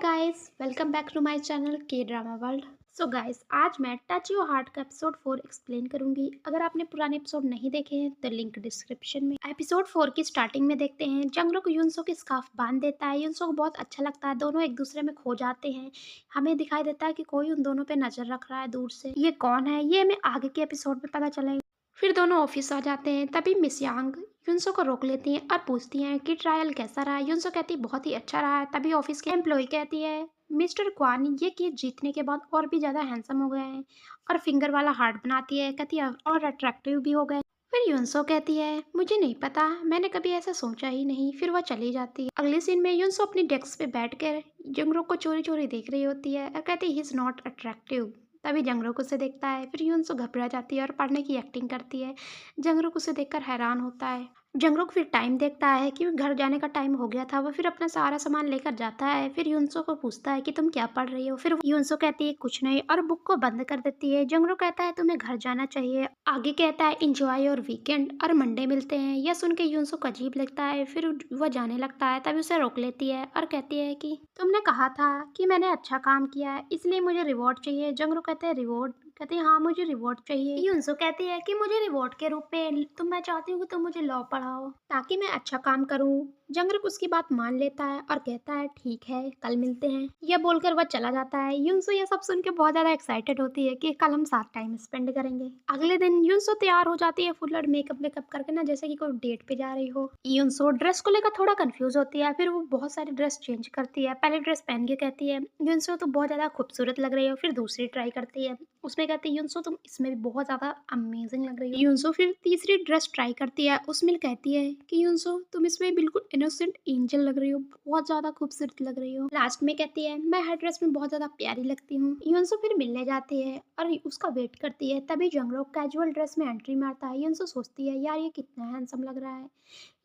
Guys, welcome back to my channel के drama world. So guys, आज मैं touch your heart का episode 4 explain करूंगी। अगर आपने पुराने एपिसोड नहीं देखे हैं तो लिंक डिस्क्रिप्शन में। एपिसोड 4 की स्टार्टिंग में देखते हैं जंगलों को यूनसो के स्कार्फ बांध देता है। यूनसो को बहुत अच्छा लगता है, दोनों एक दूसरे में खो जाते हैं। हमें दिखाई देता है कि कोई उन दोनों पे नजर रख रहा है दूर से। ये कौन है ये हमें आगे के एपिसोड में पता चलेगा। फिर दोनों ऑफिस आ जाते हैं। तभी मिस यांग युनसो को रोक लेती हैं और पूछती हैं कि ट्रायल कैसा रहा। युनसो कहती है बहुत ही अच्छा रहा है। तभी ऑफिस की एम्प्लॉय कहती है मिस्टर क्वान ये केस जीतने के बाद और भी ज्यादा हैंडसम हो गए हैं, और फिंगर वाला हार्ट बनाती है। कहती है और अट्रैक्टिव भी हो गए। फिर युनसो कहती है मुझे नहीं पता, मैंने कभी ऐसा सोचा ही नहीं। फिर वह चली जाती है। अगले सीन में युनसो अपनी डेस्क पे बैठकर जंगरों को चोरी चोरी देख रही होती है और कहती है ही इज नॉट अट्रैक्टिव। तभी जंगरों उसे देखता है। फिर यूनसो घबरा जाती है और पढ़ने की एक्टिंग करती है। जंगरुक उसे देखकर हैरान होता है। जंगरुक फिर टाइम देखता है कि घर जाने का टाइम हो गया था। वो फिर अपना सारा सामान लेकर जाता है। फिर यूनसो को पूछता है कि तुम क्या पढ़ रही हो। फिर यूनसो कहती है कुछ नहीं और बुक को बंद कर देती है। जंगरुक कहता है तुम्हें घर जाना चाहिए। आगे कहता है इंजॉय योर वीकेंड और मंडे मिलते हैं। यह सुन के यूनसो को अजीब लगता है। फिर वह जाने लगता है। तभी उसे रोक लेती है और कहती है कि तुमने कहा था कि मैंने अच्छा काम किया है इसलिए मुझे रिवॉर्ड चाहिए। जंगरुक कहते हैं रिवॉर्ड। कहती है हाँ मुझे रिवॉर्ड चाहिए। यूनसो कहती है कि मुझे रिवॉर्ड के रूप में मैं चाहती हूँ कि तुम मुझे लॉ पढ़ाओ ताकि मैं अच्छा काम करूँ। जंगरुक उसकी बात मान लेता है और कहता है ठीक है कल मिलते हैं। यह बोलकर वह चला जाता है। यूनसो यह सब सुन के बहुत ज्यादा एक्साइटेड होती है कि कल हम साथ टाइम स्पेंड करेंगे। अगले दिन यूनसो तैयार हो जाती है फुल और मेकअप वेकअप करके ना, जैसे कि कोई डेट पे जा रही हो। यूनसो ड्रेस को लेकर थोड़ा कंफ्यूज होती है। फिर वो बहुत सारी ड्रेस चेंज करती है। पहले ड्रेस पहन के कहती है यूनसो तो बहुत ज्यादा खूबसूरत लग रही हो। फिर दूसरी ट्राई करती है, उसमें कहती है यूनसो तुम इसमें भी बहुत ज्यादा अमेजिंग लग रही हो। यूनसो फिर तीसरी ड्रेस ट्राई करती है, उसमें कहती है कि यूनसो तुम इसमें बिल्कुल इनोसेंट एंजल लग रही हो, बहुत ज्यादा खूबसूरत लग रही हो। लास्ट में कहती है मैं हर ड्रेस में बहुत ज्यादा प्यारी लगती हूँ। यूनसो फिर मिलने जाती है और उसका वेट करती है। तभी जंगलोक कैजुअल ड्रेस में एंट्री मारता है। यूनसो सोचती है यार ये कितना हैंडसम लग रहा है।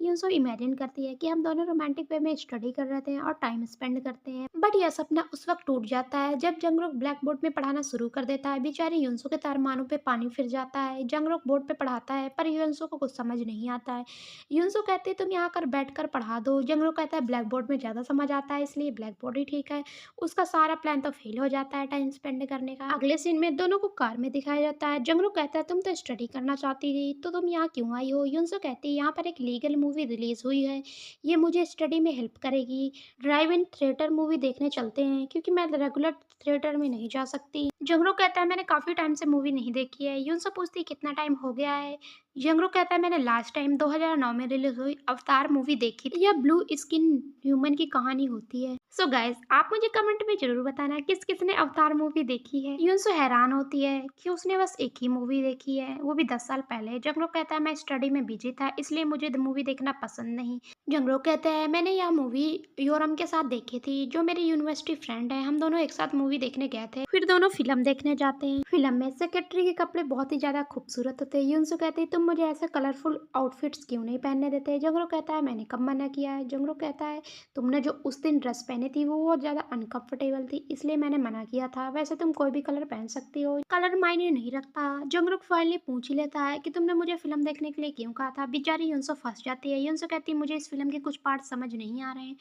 यूनसो इमेजिन करती है कि हम दोनों रोमांटिक वे में स्टडी कर रहे थे और टाइम स्पेंड करते हैं। बट यह सपना उस वक्त टूट जाता है जब जंगलोक ब्लैक बोर्ड में पढ़ाना शुरू कर देता है। बेचारी यूनसो के तारमानों पे पानी फिर जाता है। जंगलोक बोर्ड पे पढ़ाता है पर यूनसो को कुछ समझ नहीं आता है। यूनसो कहती है तुम यहाँ कर बैठ कर पढ़ा दो। जंगलोक कहता है ब्लैक बोर्ड में ज्यादा समझ आता है इसलिए ब्लैक बोर्ड ही ठीक है। उसका सारा प्लान तो फेल हो जाता है टाइम स्पेंड करने का। अगले सीन में दोनों को कार में दिखाया जाता है। जंगलोक कहता है तुम तो स्टडी करना चाहती थी तो तुम यहाँ क्यों आई हो। यूनसो कहती है यहाँ पर एक लीगल मूवी रिलीज हुई है, ये मुझे स्टडी में हेल्प करेगी। ड्राइव इन थिएटर मूवी देखने चलते हैं क्योंकि मैं रेगुलर थिएटर में नहीं जा सकती। जंगलो कहता है मैंने काफी टाइम से मूवी नहीं देखी है। यूनसो पूछती है कितना टाइम हो गया है। जंगलो कहता है मैंने लास्ट टाइम 2009 में रिलीज हुई अवतार मूवी देखी थी। यह ब्लू स्किन ह्यूमन की कहानी होती है। सो गाइस आप मुझे कमेंट में जरूर बताना किस किस ने अवतार मूवी देखी है। यूनसो हैरान होती है कि उसने बस एक ही मूवी देखी है, वो भी 10 साल पहले। जंगलो कहता है मैं स्टडी में बिजी था इसलिए मुझे मूवी देखना पसंद नहीं। जंगलो कहते हैं मैंने यह मूवी योरम के साथ देखी थी जो मेरी यूनिवर्सिटी फ्रेंड है, हम दोनों एक साथ मूवी देखने गए थे। फिर दोनों फिल्म देखने जाते हैं। फिल्म में सेक्रेटरी के कपड़े बहुत ही ज्यादा खूबसूरत होते हैं। यूनसो कहते हैं तुम मुझे ऐसे कलरफुल आउटफिट्स क्यों नहीं पहनने देते। जंगलो कहता है मैंने कब मना किया है। जंगलो कहता है तुमने जो उस दिन ड्रेस पहनी थी वो बहुत ज्यादा अनकंफर्टेबल थी इसलिए मैंने मना किया था, वैसे तुम कोई भी कलर पहन सकती हो, कलर मायने नहीं रखता। जंगलो फाइनली पूछ ही लेता है कि तुमने मुझे फिल्म देखने के लिए क्यों कहा था। बेचारी यूनसो फंस जाती है। यूनसो कहती है मुझे इस फिल्म के कुछ पार्ट समझ नहीं आ रहे हैं।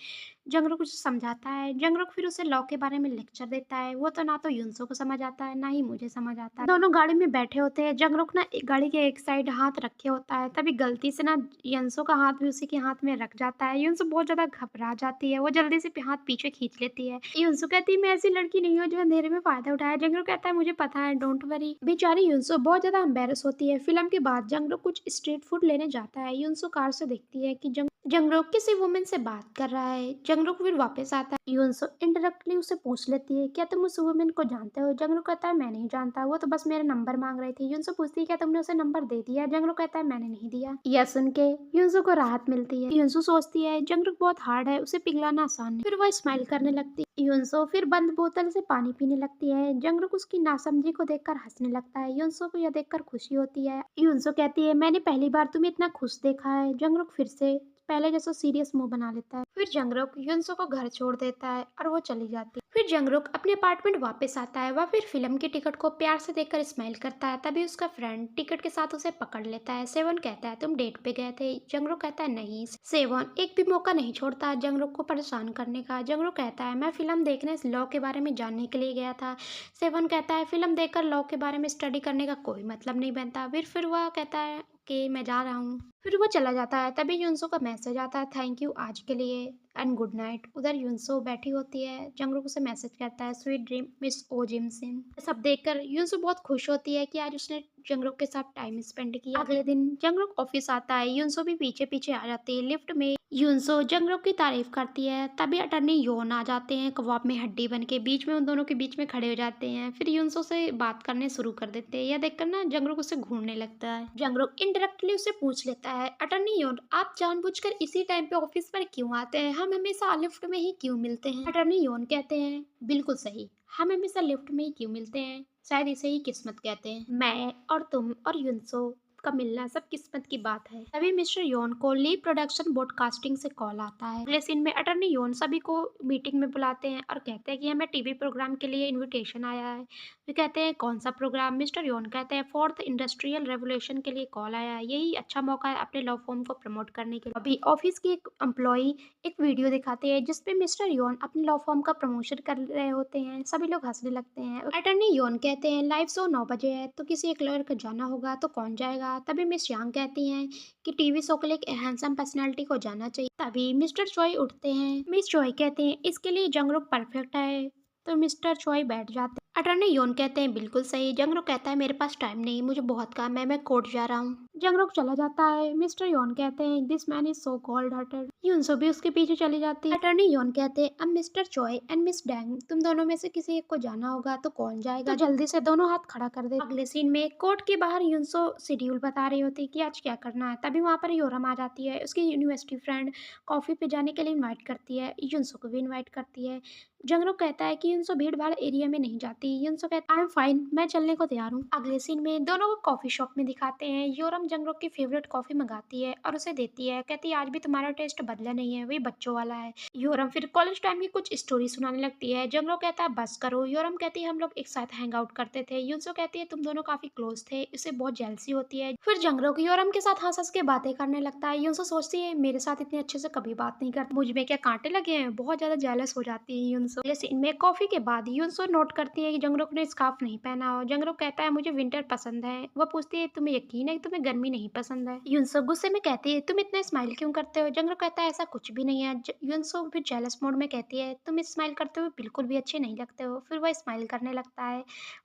जंगरुक कुछ समझाता है। जंगरुक फिर उसे लॉ के बारे में लेक्चर देता है। वो तो ना तो यूनसो को समझ आता है ना ही मुझे समझ आता है। दोनों गाड़ी में बैठे होते हैं। जंगरुक ना गाड़ी के एक साइड हाथ रखे होता है, तभी गलती से ना यूनसो का हाथ भी उसी के हाथ में रख जाता है। यूनसो बहुत ज्यादा घबरा जाती है, वो जल्दी से हाथ पीछे खींच लेती है। यूनसो कहती है मैं ऐसी लड़की नहीं हूँ जो अंधेरे में फायदा उठाए। जंगरुक कहता है मुझे पता है डोंट वरी। बेचारी यूनसो बहुत ज्यादा एम्बेरस होती है। फिल्म के बाद जंगरुक कुछ स्ट्रीट फूड लेने जाता है। यूनसो कार से देखती है कि जंगरोक किसी वुमेन से बात कर रहा है। जंगरोक फिर वापस आता है। यूनसो इनडायरेक्टली उसे पूछ लेती है क्या तुम उस वुमेन को जानते हो। जंगरोक कहता है मैं नहीं जानता, वो तो बस मेरा नंबर मांग रही थी। यूनसो पूछती है क्या तुमने उसे नंबर दे दिया। जंगरोक कहता है मैंने नहीं दिया। यह सुन के यूनसो को राहत मिलती है। यूनसो सोचती है जंगरोक बहुत हार्ड है, उसे पिघलाना आसान नहीं। फिर वह स्माइल करने लगती है। यूनसो फिर बंद बोतल से पानी पीने लगती है। जंगरोक उसकी नासमझी को देखकर हंसने लगता है। यूनसो को यह देखकर खुशी होती है। यूनसो कहती है मैंने पहली बार तुम्हें इतना खुश देखा है। जंगरोक फिर से पहले जैसा सीरियस मुंह बना लेता है। फिर जंगरुक युनसो को घर छोड़ देता है और वो चली जाती है। फिर जंगरुक अपने अपार्टमेंट वापस आता है। वह फिर फिल्म की टिकट को प्यार से देखकर स्माइल करता है। तभी उसका फ्रेंड टिकट के साथ उसे पकड़ लेता है। सेवन कहता है तुम डेट पे गए थे। जंगरुक कहता है नहीं। सेवन एक भी मौका नहीं छोड़ता जंगरुक को परेशान करने का। जंगरुक कहता है मैं फिल्म देखने लॉ के बारे में जानने के लिए गया था। सेवन कहता है फिल्म देखकर लॉ के बारे में स्टडी करने का कोई मतलब नहीं बनता। फिर वह कहता है ओके मैं जा रहा हूँ। फिर वो चला जाता है। तभी युनसो का मैसेज आता है थैंक यू आज के लिए एंड गुड नाइट। उधर युनसो बैठी होती है। जंगरुक उसे मैसेज करता है स्वीट ड्रीम मिस ओ जिम सिन। सब देखकर युनसो बहुत खुश होती है कि आज उसने जंगरुक के साथ टाइम स्पेंड किया। अगले दिन जंगरुक ऑफिस आता है। युनसो भी पीछे पीछे आ जाती है। लिफ्ट में युनसो जंगरुक की तारीफ करती है। तभी अटर्नी योन आ जाते हैं कबाब में हड्डी बन के। बीच में उन दोनों के बीच में खड़े हो जाते हैं। फिर युनसो से बात करने शुरू कर देते हैं। यह देखकर ना जंगरुक उसे घूरने लगता है। जंगरुक इनडायरेक्टली उसे पूछ लेता है अटर्नी योन आप जानबूझकर इसी टाइम पे ऑफिस पर क्यों आते हैं? हम हमेशा लिफ्ट में ही क्यों मिलते हैं? अटर्नी योन कहते हैं बिल्कुल सही, हम हमेशा लिफ्ट में ही क्यों मिलते हैं? शायद इसे ही किस्मत कहते हैं। मैं और तुम और युनसो का मिलना सब किस्मत की बात है। तभी मिस्टर योन को लीव प्रोडक्शन ब्रॉडकास्टिंग से कॉल आता है। अगले सीन में अटर्नी योन सभी को मीटिंग में बुलाते हैं और कहते हैं कि हमें टीवी प्रोग्राम के लिए इनविटेशन आया है। वे कहते हैं कौन सा प्रोग्राम? मिस्टर योन कहते हैं फोर्थ इंडस्ट्रियल रेवोल्यूशन के लिए कॉल आया है। यही अच्छा मौका है अपने लॉ फॉर्म को प्रमोट करने के लिए। अभी ऑफिस की एक एम्प्लॉई एक वीडियो दिखाती है जिसपे मिस्टर योन अपने लॉ फॉर्म का प्रमोशन कर रहे होते हैं। सभी लोग हंसने लगते हैं। अटर्नी योन कहते हैं लाइव शो 9 बजे है तो किसी एक लॉयर को जाना होगा तो कौन जाएगा? तभी मिस यांग कहती हैं कि टीवी शो के लिए एक हैंडसम पर्सनालिटी को जाना चाहिए। तभी मिस्टर चॉय उठते हैं। मिस चॉय कहते हैं इसके लिए जंगरुक परफेक्ट है। तो मिस्टर चॉय बैठ जाते हैं। अटर्नी योन कहते हैं बिल्कुल सही। जंगरुक कहता है मेरे पास टाइम नहीं, मुझे बहुत काम है, मैं कोर्ट जा रहा हूँ। जंगरुक चला जाता है। मिस्टर योन कहते हैं this man is so cold hearted. Yunseo भी उसके पीछे चली जाती है। अटर्नी योन कहते हैं अब मिस्टर चॉय एंड मिस डैंग तुम दोनों में से किसी एक को जाना होगा तो कौन जाएगा? तो जल्दी से दोनों हाथ खड़ा कर दे। अगले सीन में कोर्ट के बाहर युनसो शेड्यूल बता रही होती है कि आज क्या करना है। तभी वहाँ पर योरम आ जाती है। उसकी यूनिवर्सिटी फ्रेंड कॉफी पे जाने के लिए इन्वाइट करती है। युनसो को भी इन्वाइट करती है। जंगरुक कहता है कि युनसो भीड़ भाड़ एरिया में नहीं जाती। युनसो कहता है आई एम फाइन, मैं चलने को तैयार हूँ। अगले सीन में दोनों को कॉफी शॉप में दिखाते हैं। योरम जंगरुक की फेवरेट कॉफी मंगाती है और उसे देती है। कहती है आज भी तुम्हारा टेस्ट बदला नहीं है, वही बच्चों वाला है। योरम फिर कॉलेज टाइम की कुछ स्टोरी सुनाने लगती है। जंगरुक कहता है बस करो। योरम कहती है हम लोग एक साथ हैंग आउट करते थे। युनसो कहती है तुम दोनों काफी क्लोज थे, इसे बहुत जेलसी होती है। फिर जंगरुक योरम के साथ हंस हंस के बातें करने लगता है। युनसो सोचती है मेरे साथ इतने अच्छे से कभी बात नहीं करती, मुझ में क्या कांटे लगे हैं? बहुत ज्यादा जेलस हो जाती है युनसो। इनमें कॉफी के बाद युनसो नोट करती है कि जंगरुक ने स्कार्फ नहीं पहना हो। जंगरुक कहता है मुझे विंटर पसंद है। वह पूछती है तुम्हें यकीन है कि तुम्हें गर्मी नहीं पसंद है? युनसो गुस्से में कहती है तुम इतना स्माइल क्यों करते हो? जंगरुक कहता है ऐसा कुछ भी नहीं है। युनसो फिर जेलस मोड में कहती है तुम स्माइल करते हुए बिल्कुल भी अच्छे नहीं लगते हो। फिर वह स्माइल करने लगता है।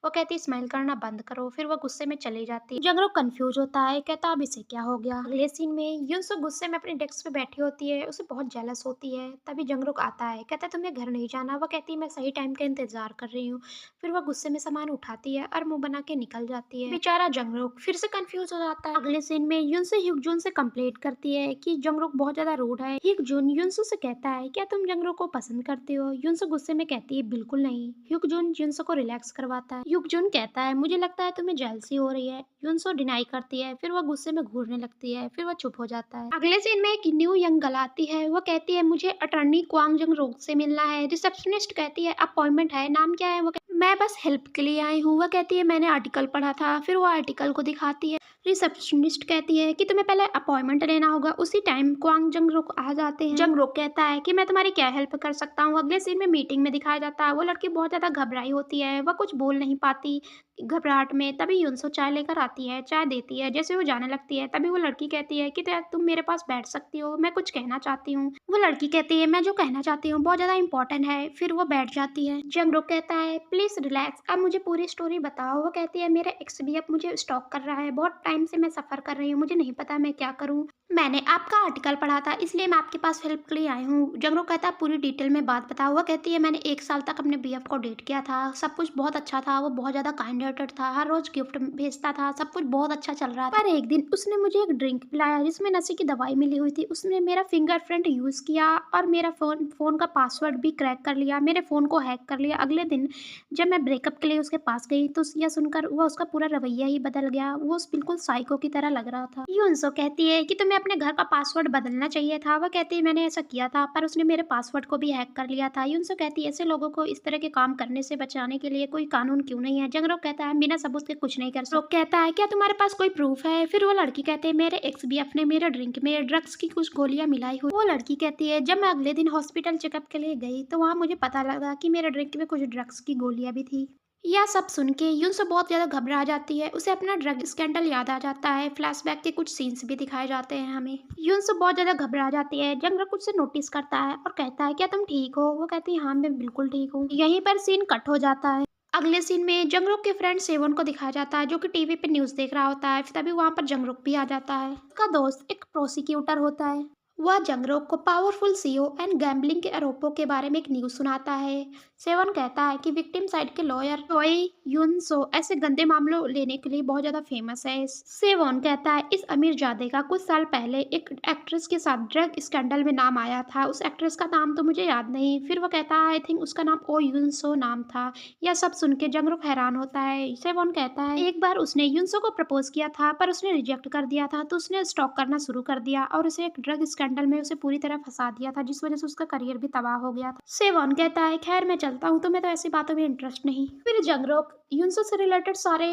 वो कहती है स्माइल करना बंद करो। फिर वह गुस्से में चली जाती है। जंगरुक कंफ्यूज होता है, कहता अब इसे क्या हो गया। अगले सीन में युनसो गुस्से में अपने डेस्क पे बैठी होती है, उसे बहुत जेलस होती है। तभी जंगरुक आता है, कहता है तुम्हें घर नहीं जाना? वह कहती है मैं सही टाइम का इंतजार कर रही हूँ। फिर वह गुस्से में सामान उठाती है और मुंह बना के निकल जाती है। बेचारा जंगरुक फिर से कंफ्यूज हो जाता है। अगले सीन में युनसो ह्यूकजुन से कंप्लेंट करती है कि जंगरुक बहुत ज्यादा रूड है। ह्यूकजुन युनसो से कहता है क्या तुम जंगरुक को पसंद करते हो? युनसो गुस्से में कहती है बिल्कुल नहीं। ह्यूकजुन युनसो को रिलैक्स करवाता है। ह्यूकजुन कहता है मुझे लगता है तुम्हें जेलसी हो रही है। युनसो डिनाई करती है। फिर वह गुस्से में घूरने लगती है। फिर वह चुप हो जाता है। अगले सीन में एक न्यू यंग गर्ल आती है। वो कहती है मुझे अटर्नी क्वांग जंगरुक से मिलना है। रिसेप्शनिस्ट कहती है अपॉइंटमेंट है, नाम क्या है? मैं बस हेल्प के लिए आई हूँ। वह कहती है मैंने आर्टिकल पढ़ा था। फिर वो आर्टिकल को दिखाती है। रिसेप्शनिस्ट कहती है कि तुम्हें पहले अपॉइंटमेंट लेना होगा। उसी टाइम क्वांग जंगरुक आ जाते हैं। जंगरुक कहता है कि मैं तुम्हारी क्या हेल्प कर सकता हूँ। अगले सीन में मीटिंग में दिखाया जाता है। वो लड़की बहुत ज्यादा घबराई होती है, वह कुछ बोल नहीं पाती घबराहट में। तभी युनसो चाय लेकर आती है, चाय देती है। जैसे वो जाने लगती है तभी वो लड़की कहती है कि तुम मेरे पास बैठ सकती हो, मैं कुछ कहना चाहती हूँ। वो लड़की कहती है मैं जो कहना चाहती हूँ बहुत ज्यादा इंपॉर्टेंट है। फिर वो बैठ जाती है। जंगरुक कहता है प्लीज रिलैक्स, अब मुझे पूरी स्टोरी बताओ। वो कहती है मेरा एक्स भी अब मुझे स्टॉक कर रहा है, बहुत टाइम से मैं सफर कर रही हूँ, मुझे नहीं पता मैं क्या करूँ। मैंने आपका आर्टिकल पढ़ा था इसलिए मैं आपके पास हेल्प के लिए आई हूँ। जंगरुक कहता है पूरी डिटेल में बात बताओ। वो कहती है मैंने 1 साल तक अपने बीएफ को डेट किया था, सब कुछ बहुत अच्छा था, वो बहुत ज्यादा काइंड हार्टेड था, हर रोज गिफ्ट भेजता था, सब कुछ बहुत अच्छा चल रहा था। पर एक दिन उसने मुझे एक ड्रिंक पिलाया जिसमें नशे की दवाई मिली हुई थी। उसने मेरा फिंगरप्रिंट यूज किया और मेरा फोन का पासवर्ड भी क्रैक कर लिया, मेरे फोन को हैक कर लिया। अगले दिन जब मैं ब्रेकअप के लिए उसके पास गई तो यह सुनकर वह उसका पूरा रवैया ही बदल गया, वो बिल्कुल साइको की तरह लग रहा था। युनसो कहती है कि तुम्हें अपने घर का पासवर्ड बदलना चाहिए था। वह कहती है मैंने ऐसा किया था पर उसने मेरे पासवर्ड को भी हैक कर लिया था। यूनसो कहती है ऐसे लोगों को इस तरह के काम करने से बचाने के लिए कोई कानून क्यों नहीं है। जंगरोक कहता है बिना सबूत के कुछ नहीं कर सकते। रोक कहता है क्या तुम्हारे पास कोई प्रूफ है। फिर वो लड़की कहती है मेरे एक्स बीएफ ने मेरे ड्रिंक में ड्रग्स की कुछ गोलियां मिलाई हुई। वो लड़की कहती है जब मैं अगले दिन हॉस्पिटल चेकअप के लिए गई तो वहाँ मुझे पता लगा कि मेरे ड्रिंक में कुछ ड्रग्स की गोलियां भी थी। यह सब सुन के यूनसो बहुत ज़्यादा घबरा जाती है। उसे अपना ड्रग स्कैंडल याद आ जाता है। फ्लैशबैक के कुछ सीन्स भी दिखाए जाते हैं हमें। यूनसो बहुत ज़्यादा घबरा जाती है। जंगरक उससे नोटिस करता है और कहता है क्या तुम ठीक हो। वो कहती है हाँ मैं बिल्कुल ठीक हूँ। यहीं पर सीन कट हो जाता है। अगले सीन में जंगरुक के फ्रेंड सेवन को दिखाया जाता है जो कि टीवी पे न्यूज़ देख रहा होता है। तभी वहाँ पर जंगरुक भी आ जाता है। उसका दोस्त एक प्रोसिक्यूटर होता है। वह जंगरोक को पावरफुल सीओ एंड गैम्बलिंग के आरोपों के बारे में एक न्यूज़ सुनाता है। सेवन कहता है कि विक्टिम साइड के लॉयर टोई यूनसो ऐसे गंदे मामलों लेने के लिए बहुत ज़्यादा फेमस है। सेवन कहता है इस अमीर जादे का कुछ साल पहले एक एक्ट्रेस के साथ ड्रग स्कैंडल में नाम आया था। उस एक्ट्रेस का नाम तो मुझे याद नहीं। फिर वो कहता है आई थिंक उसका नाम ओ यूनसो नाम था। यह सब सुन के जंगरुक हैरान होता है। सेवन कहता है एक बार उसने यूनसो को प्रपोज किया था पर उसने रिजेक्ट कर दिया था तो उसने स्टॉक करना शुरू कर दिया और उसे एक ड्रग स्कैंडल में उसे पूरी तरह फंसा दिया था जिस वजह से उसका करियर भी तबाह हो गया था। सेवन कहता है खैर मैं चलता हूँ तो मैं तो ऐसी बातों में इंटरेस्ट नहीं। फिर जंगरोक यूनसो से रिलेटेड सारे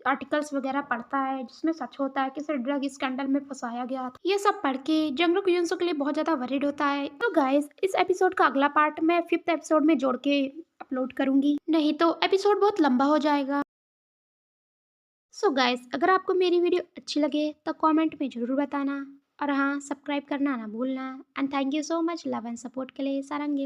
आर्टिकल्स वगैरह पढ़ता है जिसमें सच होता है कि उसे ड्रग स्कैंडल में फंसाया गया था। ये सब पढ़ के जंगरोक यूनसो के लिए बहुत ज्यादा वरीड होता है। तो गाइस इस एपिसोड का अगला पार्ट मैं 5th एपिसोड में जोड़ के अपलोड करूंगी, नहीं तो एपिसोड बहुत लंबा हो जाएगा। सो गाइस अगर आपको मेरी वीडियो अच्छी लगे तो कमेंट में ज़रूर बताना और हाँ सब्सक्राइब करना ना भूलना। And thank you so much love and support के लिए। सारंगी।